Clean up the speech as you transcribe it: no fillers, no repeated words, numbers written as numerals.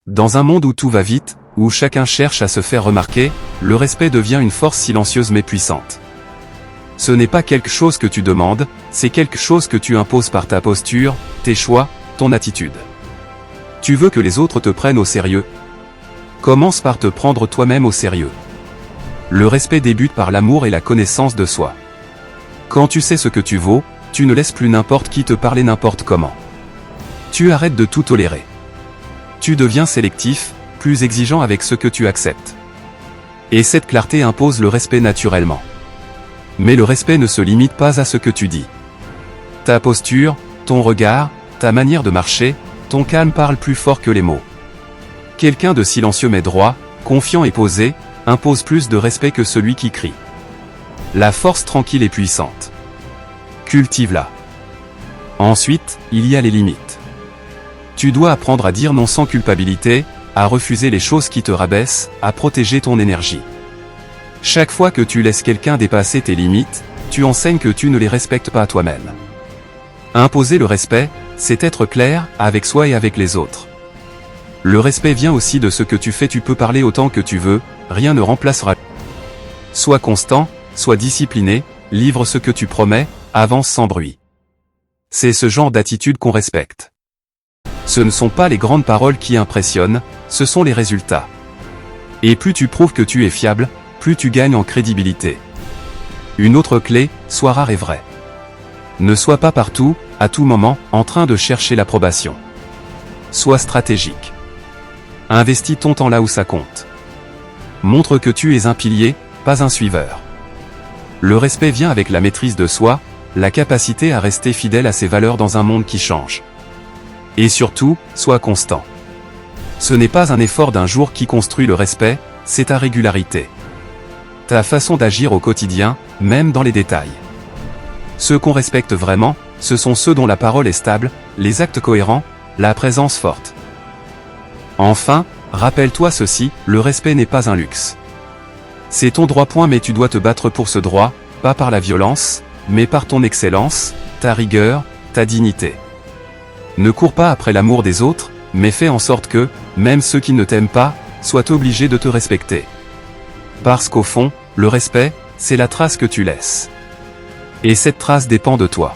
Dans un monde où tout va vite, où chacun cherche à se faire remarquer, le respect devient une force silencieuse mais puissante. Ce n'est pas quelque chose que tu demandes, c'est quelque chose que tu imposes par ta posture, tes choix, ton attitude. Tu veux que les autres te prennent au sérieux? Commence par te prendre toi-même au sérieux. Le respect débute par l'amour et la connaissance de soi. Quand tu sais ce que tu vaux, tu ne laisses plus n'importe qui te parler n'importe comment. Tu arrêtes de tout tolérer. Tu deviens sélectif, plus exigeant avec ce que tu acceptes. Et cette clarté impose le respect naturellement. Mais le respect ne se limite pas à ce que tu dis. Ta posture, ton regard, ta manière de marcher, ton calme parlent plus fort que les mots. Quelqu'un de silencieux mais droit, confiant et posé, impose plus de respect que celui qui crie. La force tranquille et puissante. Cultive-la. Ensuite, il y a les limites. Tu dois apprendre à dire non sans culpabilité, à refuser les choses qui te rabaissent, à protéger ton énergie. Chaque fois que tu laisses quelqu'un dépasser tes limites, tu enseignes que tu ne les respectes pas toi-même. Imposer le respect, c'est être clair, avec soi et avec les autres. Le respect vient aussi de ce que tu fais, tu peux parler autant que tu veux, rien ne remplacera. Sois constant, sois discipliné, livre ce que tu promets, avance sans bruit. C'est ce genre d'attitude qu'on respecte. Ce ne sont pas les grandes paroles qui impressionnent, ce sont les résultats. Et plus tu prouves que tu es fiable, plus tu gagnes en crédibilité. Une autre clé, sois rare et vrai. Ne sois pas partout, à tout moment, en train de chercher l'approbation. Sois stratégique. Investis ton temps là où ça compte. Montre que tu es un pilier, pas un suiveur. Le respect vient avec la maîtrise de soi, la capacité à rester fidèle à ses valeurs dans un monde qui change. Et surtout, sois constant. Ce n'est pas un effort d'un jour qui construit le respect, c'est ta régularité. Ta façon d'agir au quotidien, même dans les détails. Ceux qu'on respecte vraiment, ce sont ceux dont la parole est stable, les actes cohérents, la présence forte. Enfin, rappelle-toi ceci, le respect n'est pas un luxe. C'est ton droit point, mais tu dois te battre pour ce droit, pas par la violence, mais par ton excellence, ta rigueur, ta dignité. Ne cours pas après l'amour des autres, mais fais en sorte que, même ceux qui ne t'aiment pas, soient obligés de te respecter. Parce qu'au fond, le respect, c'est la trace que tu laisses. Et cette trace dépend de toi.